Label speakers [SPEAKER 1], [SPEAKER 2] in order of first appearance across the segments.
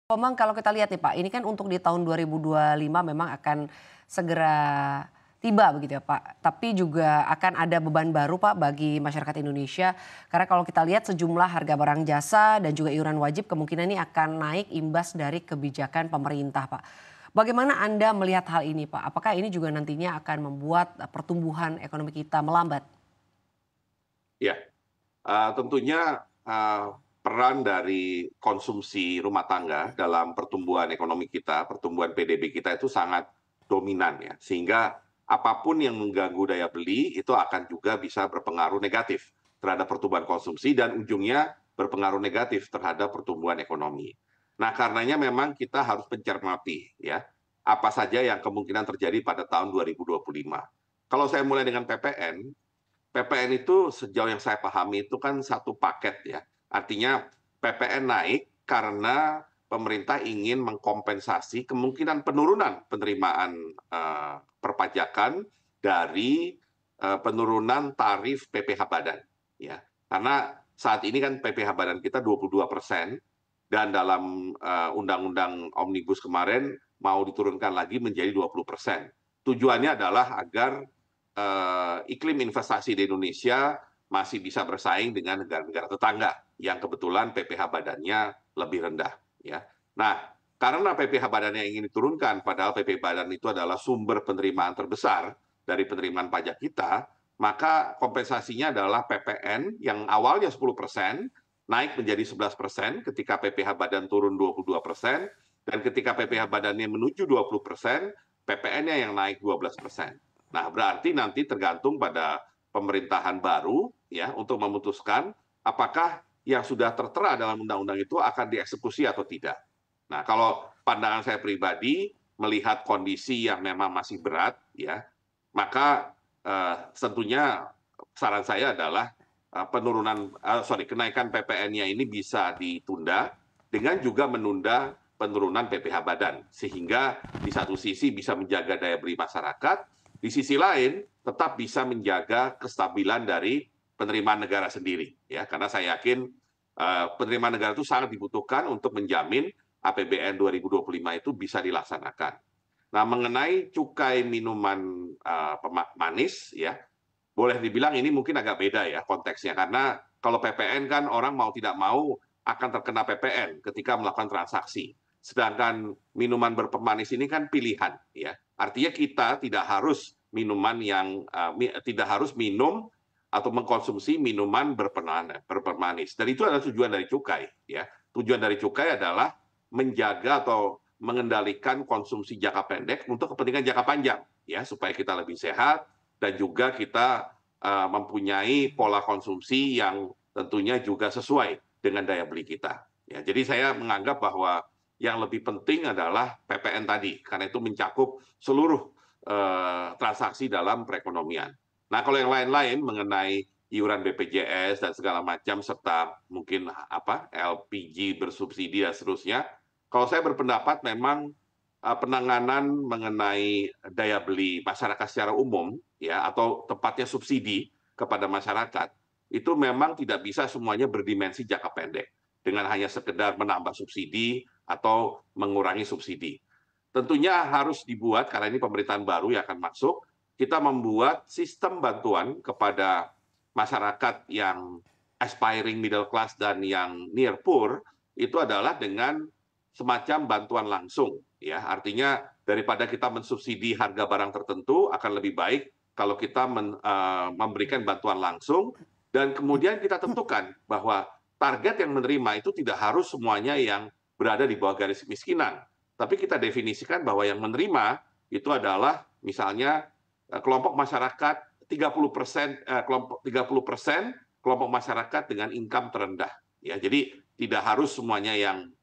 [SPEAKER 1] Memang kalau kita lihat nih Pak, ini kan untuk di tahun 2025 memang akan segera tiba begitu ya Pak. Tapi juga akan ada beban baru Pak bagi masyarakat Indonesia. Karena kalau kita lihat sejumlah harga barang jasa dan juga iuran wajib kemungkinan ini akan naik imbas dari kebijakan pemerintah Pak. Bagaimana Anda melihat hal ini Pak? Apakah ini juga nantinya akan membuat pertumbuhan ekonomi kita melambat?
[SPEAKER 2] Ya, tentunya peran dari konsumsi rumah tangga dalam pertumbuhan ekonomi kita, pertumbuhan PDB kita itu sangat dominan ya. Sehingga apapun yang mengganggu daya beli itu akan juga bisa berpengaruh negatif terhadap pertumbuhan konsumsi dan ujungnya berpengaruh negatif terhadap pertumbuhan ekonomi. Nah, karenanya memang kita harus mencermati ya, apa saja yang kemungkinan terjadi pada tahun 2025. Kalau saya mulai dengan PPN, PPN itu sejauh yang saya pahami itu kan satu paket ya. Artinya PPN naik karena pemerintah ingin mengkompensasi kemungkinan penurunan penerimaan perpajakan dari penurunan tarif PPh Badan ya. Karena saat ini kan PPh Badan kita 22% dan dalam undang-undang Omnibus kemarin mau diturunkan lagi menjadi 20%. Tujuannya adalah agar iklim investasi di Indonesia masih bisa bersaing dengan negara-negara tetangga yang kebetulan PPh badannya lebih rendah. Ya. Nah, karena PPh badannya ingin diturunkan, padahal PPh badan itu adalah sumber penerimaan terbesar dari penerimaan pajak kita, maka kompensasinya adalah PPN yang awalnya 10% naik menjadi 11% ketika PPh badan turun 22%, dan ketika PPh badannya menuju 20%, PPN-nya yang naik 12%. Nah, berarti nanti tergantung pada pemerintahan baru ya untuk memutuskan apakah yang sudah tertera dalam undang-undang itu akan dieksekusi atau tidak. Nah, kalau pandangan saya pribadi melihat kondisi yang memang masih berat ya, maka tentunya saran saya adalah kenaikan PPN-nya ini bisa ditunda dengan juga menunda penurunan PPh badan sehingga di satu sisi bisa menjaga daya beli masyarakat, di sisi lain tetap bisa menjaga kestabilan dari penerimaan negara sendiri ya, karena saya yakin penerimaan negara itu sangat dibutuhkan untuk menjamin APBN 2025 itu bisa dilaksanakan. Nah, mengenai cukai minuman manis ya, boleh dibilang ini mungkin agak beda ya konteksnya, karena kalau PPN kan orang mau tidak mau akan terkena PPN ketika melakukan transaksi. Sedangkan minuman berpemanis ini kan pilihan ya. Artinya kita tidak harus tidak harus minum atau mengkonsumsi minuman berpemanis. Dan itu adalah tujuan dari cukai ya. Tujuan dari cukai adalah menjaga atau mengendalikan konsumsi jangka pendek untuk kepentingan jangka panjang ya, supaya kita lebih sehat dan juga kita mempunyai pola konsumsi yang tentunya juga sesuai dengan daya beli kita. Ya, jadi saya menganggap bahwa yang lebih penting adalah PPN tadi, karena itu mencakup seluruh transaksi dalam perekonomian. Nah, kalau yang lain-lain mengenai iuran BPJS dan segala macam serta mungkin LPG bersubsidi dan seterusnya, kalau saya berpendapat memang penanganan mengenai daya beli masyarakat secara umum ya, atau tepatnya subsidi kepada masyarakat itu memang tidak bisa semuanya berdimensi jangka pendek dengan hanya sekedar menambah subsidi atau mengurangi subsidi. Tentunya harus dibuat, karena ini pemerintahan baru yang akan masuk, kita membuat sistem bantuan kepada masyarakat yang aspiring middle class dan yang near poor itu adalah dengan semacam bantuan langsung ya, artinya daripada kita mensubsidi harga barang tertentu akan lebih baik kalau kita memberikan bantuan langsung dan kemudian kita tentukan bahwa target yang menerima itu tidak harus semuanya yang berada di bawah garis kemiskinan, tapi kita definisikan bahwa yang menerima itu adalah misalnya kelompok masyarakat 30% kelompok 30% kelompok masyarakat dengan income terendah ya, jadi tidak harus semuanya yang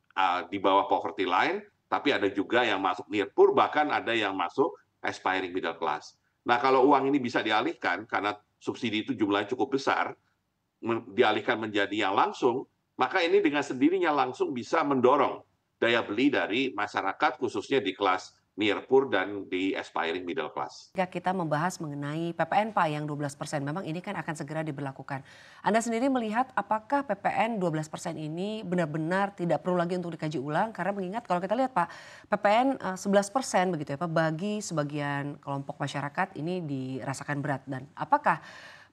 [SPEAKER 2] di bawah poverty line, tapi ada juga yang masuk near poor, bahkan ada yang masuk aspiring middle class. Nah, kalau uang ini bisa dialihkan, karena subsidi itu jumlahnya cukup besar, dialihkan menjadi yang langsung, maka ini dengan sendirinya langsung bisa mendorong daya beli dari masyarakat, khususnya di kelas near poor dan di aspiring middle class.
[SPEAKER 1] Jika kita membahas mengenai PPN Pak yang 12%, memang ini kan akan segera diberlakukan. Anda sendiri melihat apakah PPN 12% ini benar-benar tidak perlu lagi untuk dikaji ulang? Karena mengingat kalau kita lihat Pak, PPN 11% begitu ya Pak, bagi sebagian kelompok masyarakat ini dirasakan berat. Dan apakah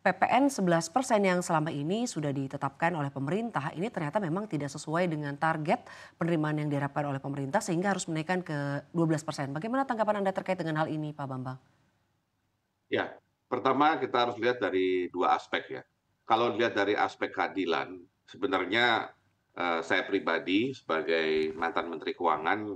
[SPEAKER 1] PPN 11% yang selama ini sudah ditetapkan oleh pemerintah ini ternyata memang tidak sesuai dengan target penerimaan yang diharapkan oleh pemerintah sehingga harus menaikkan ke 12%. Bagaimana tanggapan Anda terkait dengan hal ini Pak Bambang?
[SPEAKER 2] Ya, pertama kita harus lihat dari dua aspek ya. Kalau dilihat dari aspek keadilan, sebenarnya saya pribadi sebagai mantan Menteri Keuangan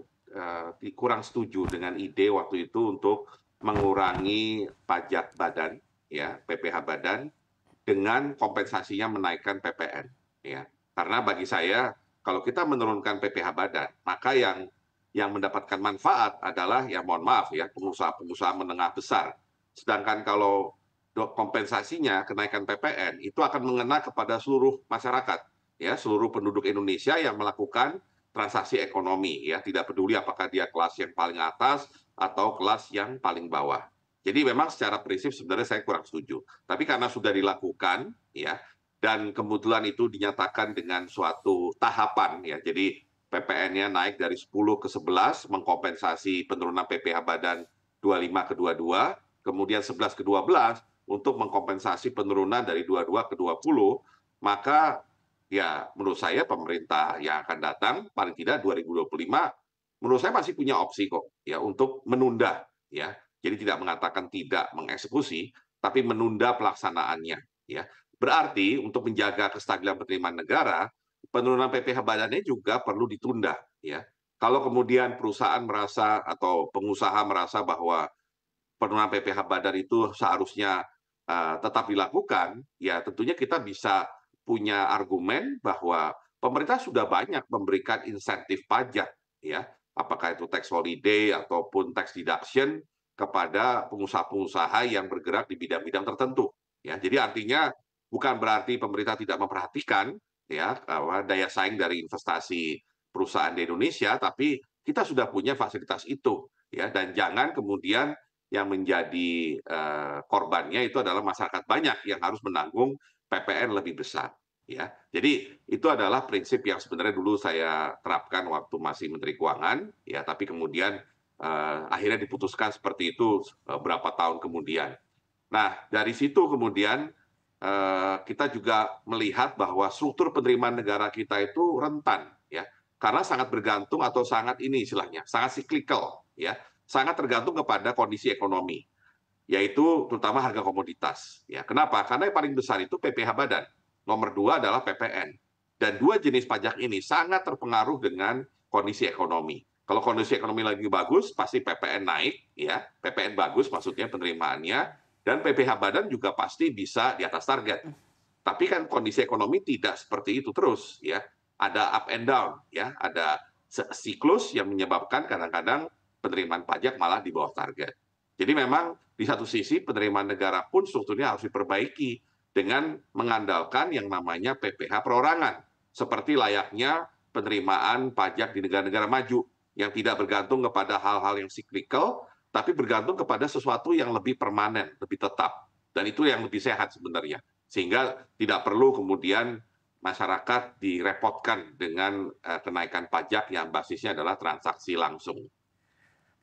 [SPEAKER 2] kurang setuju dengan ide waktu itu untuk mengurangi pajak badan, ya PPh badan, dengan kompensasinya menaikkan PPN. Ya, karena bagi saya kalau kita menurunkan PPh badan, maka yang mendapatkan manfaat adalah ya mohon maaf ya pengusaha-pengusaha menengah besar. Sedangkan kalau kompensasinya kenaikan PPN itu akan mengena kepada seluruh masyarakat, ya seluruh penduduk Indonesia yang melakukan transaksi ekonomi, ya tidak peduli apakah dia kelas yang paling atas atau kelas yang paling bawah. Jadi memang secara prinsip sebenarnya saya kurang setuju. Tapi karena sudah dilakukan, ya dan kebetulan itu dinyatakan dengan suatu tahapan, ya jadi PPN-nya naik dari 10 ke 11 mengkompensasi penurunan PPh badan 25 ke 22, kemudian 11 ke 12 untuk mengkompensasi penurunan dari 22 ke 20, maka ya menurut saya pemerintah yang akan datang paling tidak 2025 menurut saya masih punya opsi kok ya untuk menunda ya. Jadi tidak mengatakan tidak mengeksekusi tapi menunda pelaksanaannya ya. Berarti untuk menjaga kestabilan penerimaan negara, penurunan PPh badannya juga perlu ditunda ya. Kalau kemudian perusahaan merasa atau pengusaha merasa bahwa penurunan PPh badan itu seharusnya tetap dilakukan, ya tentunya kita bisa punya argumen bahwa pemerintah sudah banyak memberikan insentif pajak, ya apakah itu tax holiday ataupun tax deduction kepada pengusaha-pengusaha yang bergerak di bidang-bidang tertentu. Ya, jadi artinya bukan berarti pemerintah tidak memperhatikan ya daya saing dari investasi perusahaan di Indonesia, tapi kita sudah punya fasilitas itu, ya dan jangan kemudian yang menjadi korbannya itu adalah masyarakat banyak yang harus menanggung PPN lebih besar. Ya, jadi itu adalah prinsip yang sebenarnya dulu saya terapkan waktu masih Menteri Keuangan, ya. Tapi kemudian akhirnya diputuskan seperti itu berapa tahun kemudian. Nah, dari situ kemudian kita juga melihat bahwa struktur penerimaan negara kita itu rentan, ya, karena sangat bergantung atau sangat ini istilahnya, sangat cyclical, ya, sangat tergantung kepada kondisi ekonomi, yaitu terutama harga komoditas. Ya, kenapa? Karena yang paling besar itu PPh badan, nomor dua adalah PPN, dan dua jenis pajak ini sangat terpengaruh dengan kondisi ekonomi. Kalau kondisi ekonomi lagi bagus, pasti PPN naik, ya, PPN bagus maksudnya penerimaannya, dan PPh badan juga pasti bisa di atas target. Tapi kan kondisi ekonomi tidak seperti itu terus, ya. Ada up and down, ya. Ada siklus yang menyebabkan kadang-kadang penerimaan pajak malah di bawah target. Jadi memang di satu sisi penerimaan negara pun strukturnya harus diperbaiki dengan mengandalkan yang namanya PPh perorangan, seperti layaknya penerimaan pajak di negara-negara maju yang tidak bergantung kepada hal-hal yang cyclical, tapi bergantung kepada sesuatu yang lebih permanen, lebih tetap. Dan itu yang lebih sehat sebenarnya. Sehingga tidak perlu kemudian masyarakat direpotkan dengan kenaikan pajak yang basisnya adalah transaksi langsung.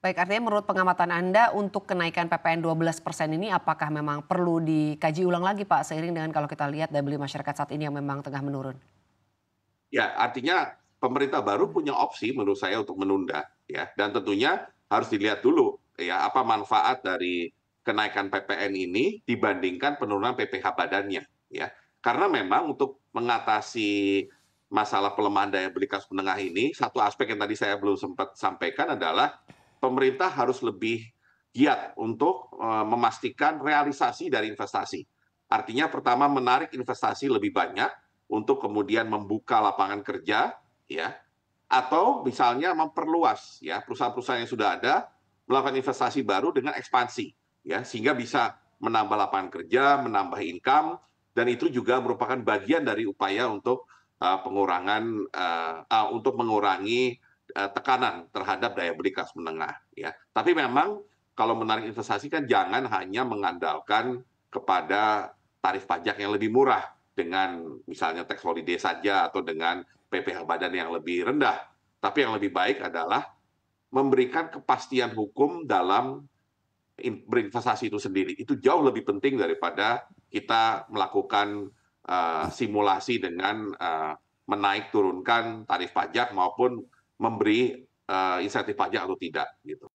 [SPEAKER 1] Baik, artinya menurut pengamatan Anda untuk kenaikan PPN 12% ini apakah memang perlu dikaji ulang lagi Pak seiring dengan kalau kita lihat daya beli masyarakat saat ini yang memang tengah menurun?
[SPEAKER 2] Ya, artinya pemerintah baru punya opsi menurut saya untuk menunda, ya. Dan tentunya harus dilihat dulu, ya, apa manfaat dari kenaikan PPN ini dibandingkan penurunan PPh badannya, ya. Karena memang untuk mengatasi masalah pelemahan daya beli kelas menengah ini, satu aspek yang tadi saya belum sempat sampaikan adalah pemerintah harus lebih giat untuk memastikan realisasi dari investasi. Artinya pertama menarik investasi lebih banyak, untuk kemudian membuka lapangan kerja, ya, atau misalnya memperluas, ya, perusahaan-perusahaan yang sudah ada melakukan investasi baru dengan ekspansi, ya, sehingga bisa menambah lapangan kerja, menambah income, dan itu juga merupakan bagian dari upaya untuk pengurangan untuk mengurangi tekanan terhadap daya beli kelas menengah ya. Tapi memang kalau menarik investasi kan jangan hanya mengandalkan kepada tarif pajak yang lebih murah dengan misalnya tax holiday saja atau dengan PPh badan yang lebih rendah. Tapi yang lebih baik adalah memberikan kepastian hukum dalam berinvestasi itu sendiri. Itu jauh lebih penting daripada kita melakukan simulasi dengan menaik turunkan tarif pajak maupun memberi insentif pajak atau tidak gitu.